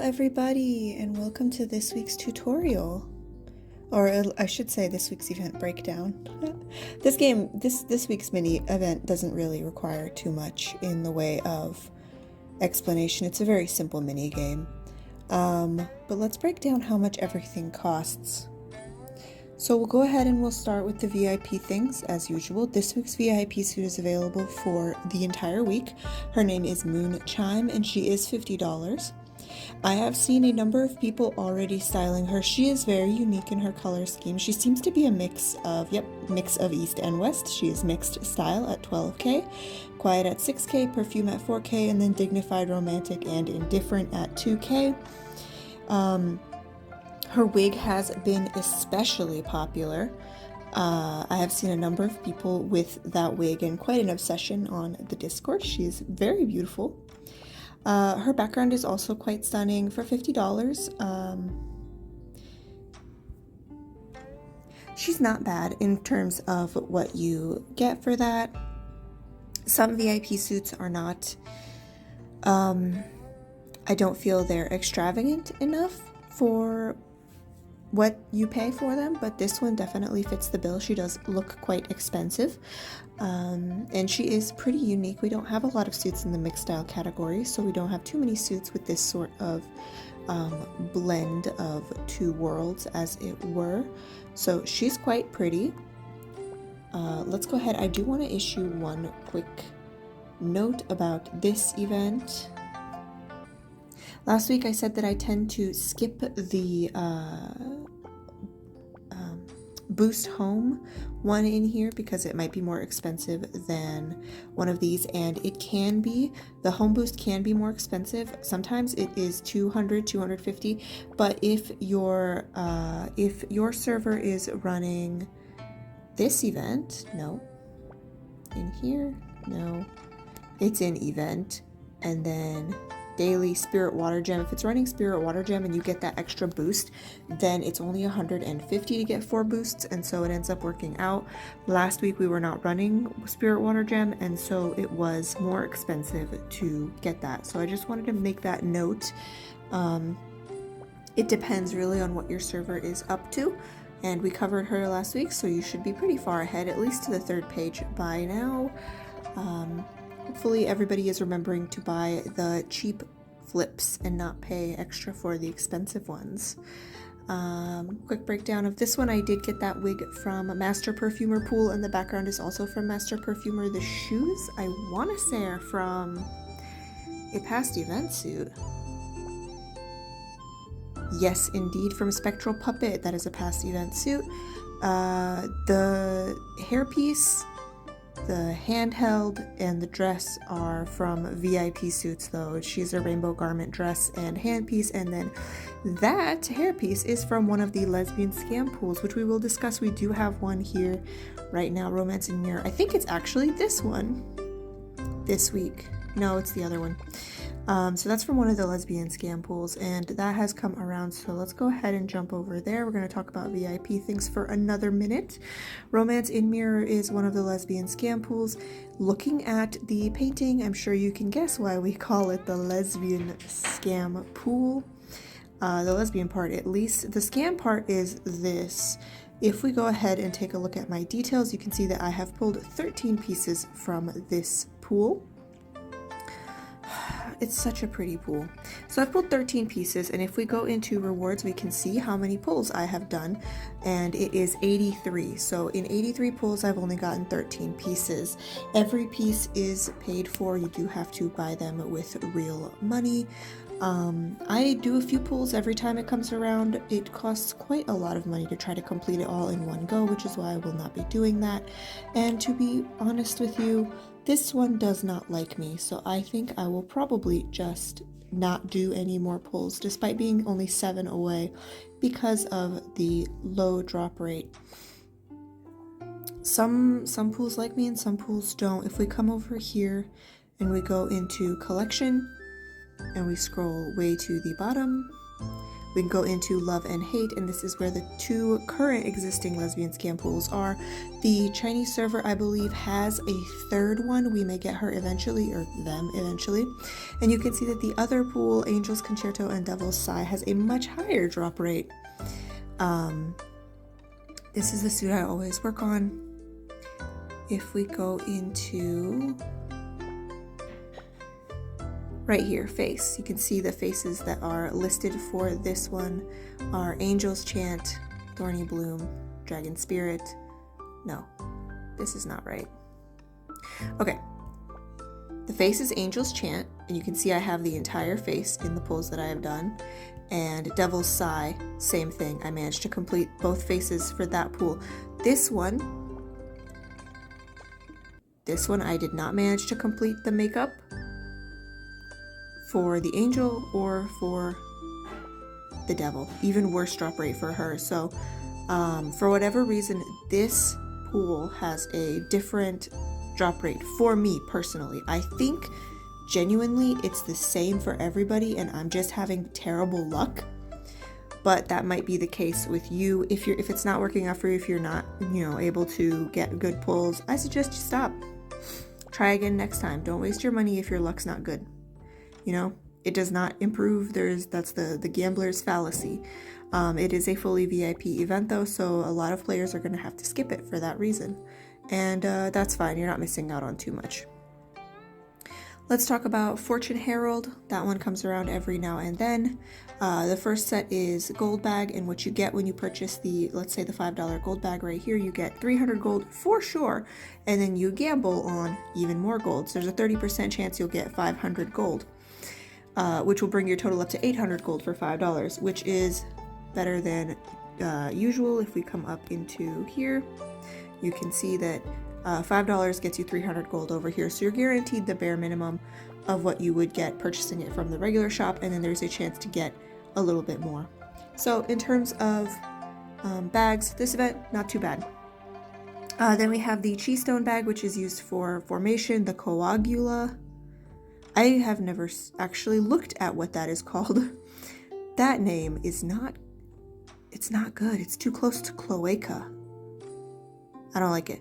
everybody, and welcome to this week's tutorial. Or I should say this week's event breakdown. This week's mini event doesn't really require too much in the way of explanation. It's a very simple mini game. But let's break down how much everything costs. So we'll go ahead and we'll start with the VIP things as usual. This week's VIP suit is available for the entire week. Her name is Moon Chime and she is $50. I have seen a number of people already styling her. She is very unique in her color scheme. She seems to be a mix of East and West. She is mixed style at 12K, quiet at 6K, perfume at 4K, and then dignified, romantic, and indifferent at 2K. Her wig has been especially popular. I have seen a number of people with that wig and quite an obsession on the Discord. She is very beautiful. Her background is also quite stunning for $50. She's not bad in terms of what you get for that. Some VIP suits are not, I don't feel they're extravagant enough for what you pay for them, but this one definitely fits the bill. She does look quite expensive, and she is pretty unique. We don't have a lot of suits in the mixed style category, so we don't have too many suits with this sort of blend of two worlds, as it were. So she's quite pretty. Let's go ahead. I do want to issue one quick note about this event. Last week I said that I tend to skip the Boost Home one in here because it might be more expensive than one of these, and it can be. The Home Boost can be more expensive. Sometimes it is $200, $250, but if your server is running this event, no, in here, no, it's in event, and then daily Spirit Water Gem. If it's running Spirit Water Gem and you get that extra boost, then it's only $150 to get 4 boosts, and so it ends up working out. Last week we were not running Spirit Water Gem, and so it was more expensive to get that. So I just wanted to make that note. It depends really on what your server is up to, and we covered her last week, so you should be pretty far ahead, at least to the 3rd page by now. Hopefully everybody is remembering to buy the cheap flips and not pay extra for the expensive ones. Quick breakdown of this one. I did get that wig from Master Perfumer Pool, and the background is also from Master Perfumer. The shoes, I want to say, are from a past event suit. Yes, indeed, from Spectral Puppet. That is a past event suit. The hairpiece, the handheld, and the dress are from VIP suits, though. She's a rainbow garment dress and handpiece, and then that hairpiece is from one of the Lesbian scam pools, which we will discuss. We do have one here right now, Romance in Mirror. I think it's actually this one this week. No, it's the other one. So that's from one of the Lesbian scam pools, and that has come around, so let's go ahead and jump over there. We're going to talk about VIP things for another minute. Romance in Mirror is one of the Lesbian scam pools. Looking at the painting, I'm sure you can guess why we call it the Lesbian scam pool. The lesbian part, at least. The scam part is this. If we go ahead and take a look at my details, you can see that I have pulled 13 pieces from this pool. It's such a pretty pool. So I've pulled 13 pieces, and if we go into rewards, we can see how many pulls I have done, and it is 83. So in 83 pulls, I've only gotten 13 pieces. Every piece is paid for. You do have to buy them with real money. I do a few pulls every time it comes around. It costs quite a lot of money to try to complete it all in one go, which is why I will not be doing that. And to be honest with you, this one does not like me, so I think I will probably just not do any more pulls, despite being only 7 away, because of the low drop rate. Some pools like me and some pools don't. If we come over here and we go into collection and we scroll way to the bottom, We can go into love and hate, and this is where the two current existing lesbian scam pools are. The Chinese server, I believe, has a third one. We may get her eventually, or them eventually. And you can see that the other pool, Angel's Concerto and Devil's Sigh, has a much higher drop rate. This is the suit I always work on. If we go into right here, face, you can see the faces that are listed for this one are Angel's Chant, Thorny Bloom, Dragon Spirit. No, this is not right. Okay, the face is Angel's Chant, and you can see I have the entire face in the pulls that I have done. And Devil's Sigh, same thing. I managed to complete both faces for that pool. This one I did not manage to complete the makeup for the angel or for the devil. Even worse drop rate for her. So for whatever reason, this pool has a different drop rate for me personally. I think genuinely it's the same for everybody and I'm just having terrible luck. But that might be the case with you. If it's not working out for you, if you're not, able to get good pulls, I suggest you stop. Try again next time. Don't waste your money if your luck's not good. It does not improve. That's the gambler's fallacy. It is a fully VIP event though, so a lot of players are going to have to skip it for that reason. And that's fine. You're not missing out on too much. Let's talk about Fortune Herald. That one comes around every now and then. The first set is gold bag, and what you get when you purchase let's say the $5 gold bag right here, you get 300 gold for sure, and then you gamble on even more gold. So there's a 30% chance you'll get 500 gold, which will bring your total up to 800 gold for $5, which is better than usual. If we come up into here, you can see that $5 gets you 300 gold over here, so you're guaranteed the bare minimum of what you would get purchasing it from the regular shop, and then there's a chance to get a little bit more. So in terms of bags, this event, not too bad. Then we have the Chi Stone bag, which is used for formation, the Coagula. I have never actually looked at what that is called. That name is it's not good. It's too close to cloaca. I don't like it.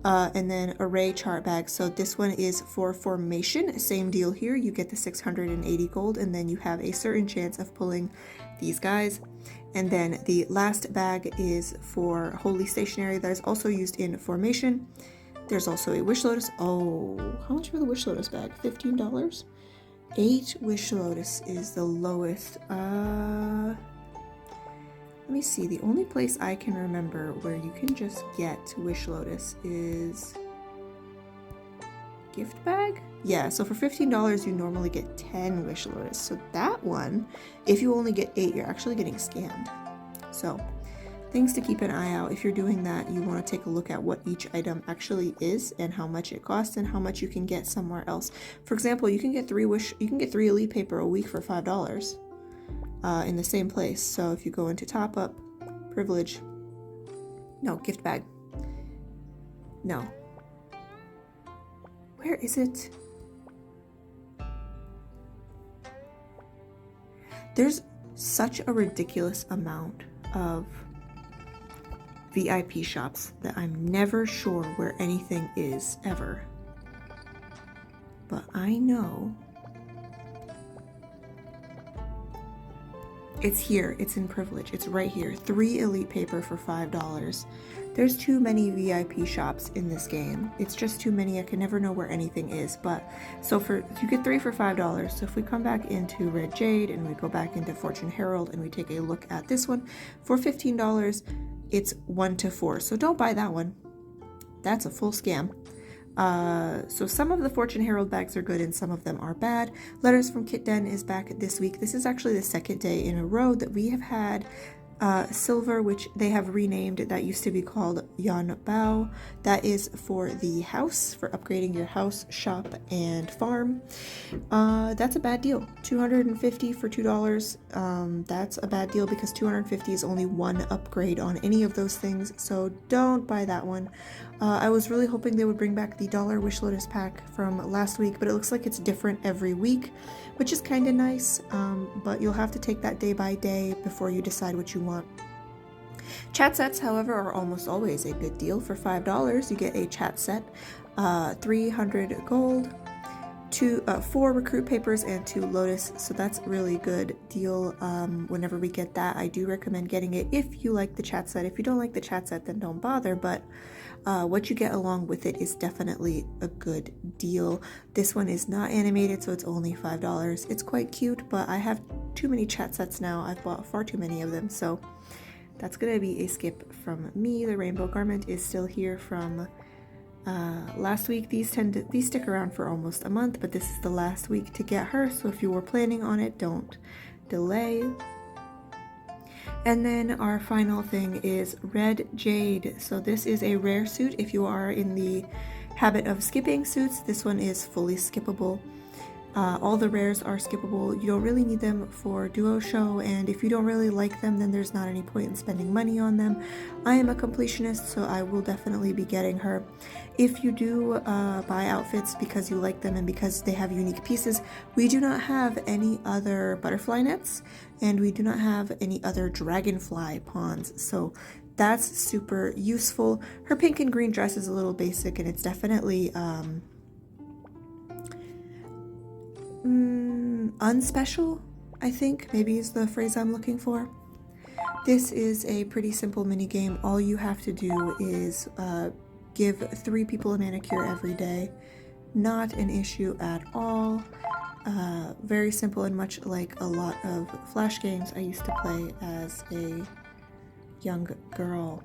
And then Array chart bag. So this one is for formation. Same deal here. You get the 680 gold, and then you have a certain chance of pulling these guys. And then the last bag is for Holy Stationery. That is also used in formation. There's also a Wish Lotus. Oh, how much for the Wish Lotus bag? $15? 8 Wish Lotus is the lowest. Let me see, the only place I can remember where you can just get Wish Lotus is gift bag? Yeah, so for $15 you normally get 10 Wish Lotus. So that one, if you only get 8, you're actually getting scammed. So things to keep an eye out. If you're doing that, you want to take a look at what each item actually is and how much it costs and how much you can get somewhere else. For example, you can get 3 Elite paper a week for $5. In the same place. So if you go into top up, privilege, no, gift bag, no, where is it? There's such a ridiculous amount of VIP shops that I'm never sure where anything is ever, but I know it's here. It's in privilege. It's right here. 3 Elite paper for $5. There's too many VIP shops in this game. It's just too many. I can never know where anything is. But so you get 3 for $5. So if we come back into Red Jade and we go back into Fortune Herald and we take a look at this one for $15, it's 1 to 4. So don't buy that one. That's a full scam. So some of the Fortune Herald bags are good and some of them are bad. Letters from Kit Den is back this week. This is actually the second day in a row that we have had silver, which they have renamed. That used to be called Yan Bao. That is for the house, for upgrading your house, shop, and farm. That's a bad deal. $250 for $2. That's a bad deal because $250 is only one upgrade on any of those things, so don't buy that one. I was really hoping they would bring back the $1 Wish Lotus pack from last week, but it looks like it's different every week, which is kind of nice, but you'll have to take that day by day before you decide what you want. Chat sets, however, are almost always a good deal. For $5, you get a chat set, 300 gold, 4 recruit papers, and 2 lotus, so that's a really good deal. Whenever we get that, I do recommend getting it if you like the chat set. If you don't like the chat set, then don't bother, but what you get along with it is definitely a good deal. This one is not animated, so it's only $5. It's quite cute, but I have too many chat sets now. I've bought far too many of them, so that's gonna be a skip from me. The rainbow garment is still here from last week. These stick around for almost a month, but this is the last week to get her, so if you were planning on it, don't delay. And then our final thing is Red Jade. So this is a rare suit. If you are in the habit of skipping suits, this one is fully skippable. All the rares are skippable. You don't really need them for duo show, and if you don't really like them, then there's not any point in spending money on them. I am a completionist, so I will definitely be getting her. If you do buy outfits because you like them and because they have unique pieces, we do not have any other butterfly nets, and we do not have any other dragonfly pawns, so that's super useful. Her pink and green dress is a little basic, and it's definitely unspecial, I think, maybe is the phrase I'm looking for. This is a pretty simple mini game. All you have to do is give 3 people a manicure every day. Not an issue at all. Very simple, and much like a lot of Flash games I used to play as a young girl.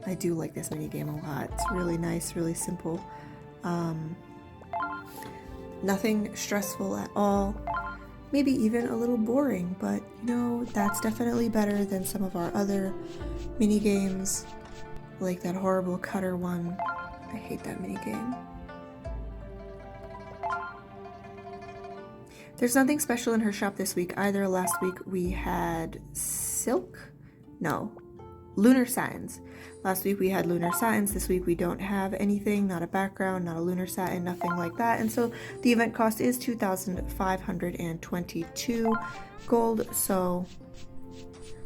I do like this mini game a lot. It's really nice, really simple. Nothing stressful at all. Maybe even a little boring, but you know, that's definitely better than some of our other mini games, like that horrible cutter one. I hate that mini game. There's nothing special in her shop this week either. Last week we had lunar satins. Last week we had lunar satins. This week we don't have anything, not a background, not a lunar satin, nothing like that. And so the event cost is 2,522 gold. So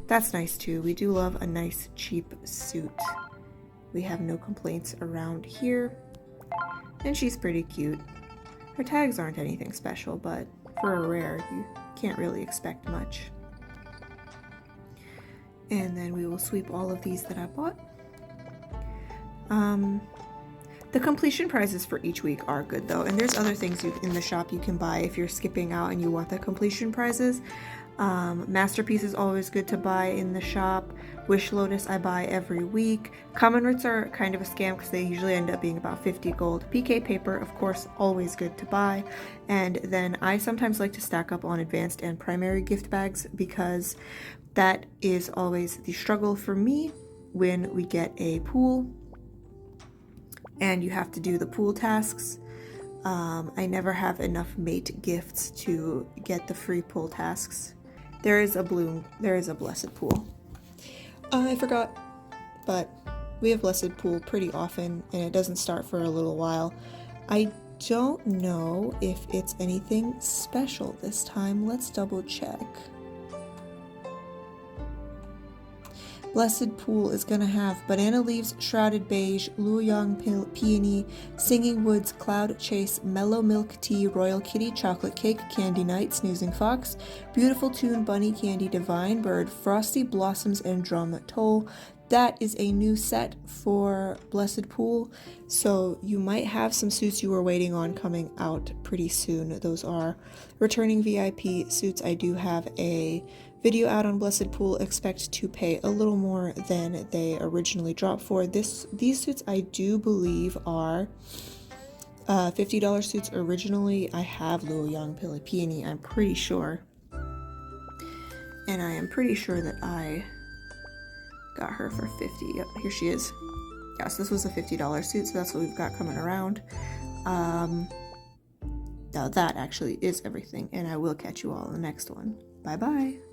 that's nice too. We do love a nice cheap suit. We have no complaints around here. And she's pretty cute. Her tags aren't anything special, but for a rare, you can't really expect much. And then we will sweep all of these that I bought. The completion prizes for each week are good though, and there's other things in the shop you can buy if you're skipping out and you want the completion prizes. Masterpiece is always good to buy in the shop. Wish Lotus I buy every week. Common Writs are kind of a scam because they usually end up being about 50 gold. PK paper, of course, always good to buy. And then I sometimes like to stack up on advanced and primary gift bags because that is always the struggle for me when we get a pool and you have to do the pool tasks. I never have enough mate gifts to get the free pool tasks. There is a blessed pool. I forgot, but we have blessed pool pretty often and it doesn't start for a little while. I don't know if it's anything special this time. Let's double check. Blessed Pool is going to have Banana Leaves, Shrouded Beige, Luoyang Peony, Singing Woods, Cloud Chase, Mellow Milk Tea, Royal Kitty, Chocolate Cake, Candy Night, Snoozing Fox, Beautiful Tune, Bunny Candy, Divine Bird, Frosty Blossoms, and Drum Toll. That is a new set for Blessed Pool, so you might have some suits you were waiting on coming out pretty soon. Those are returning VIP suits. I do have a video out on Blessed Pool. Expect to pay a little more than they originally dropped for. These suits I do believe are $50 suits originally. I have Luoyang Peony, I'm pretty sure. And I am pretty sure that I got her for 50. Yep, here she is. Yes, this was a $50 suit, so that's what we've got coming around. Now that actually is everything, and I will catch you all in the next one. Bye bye.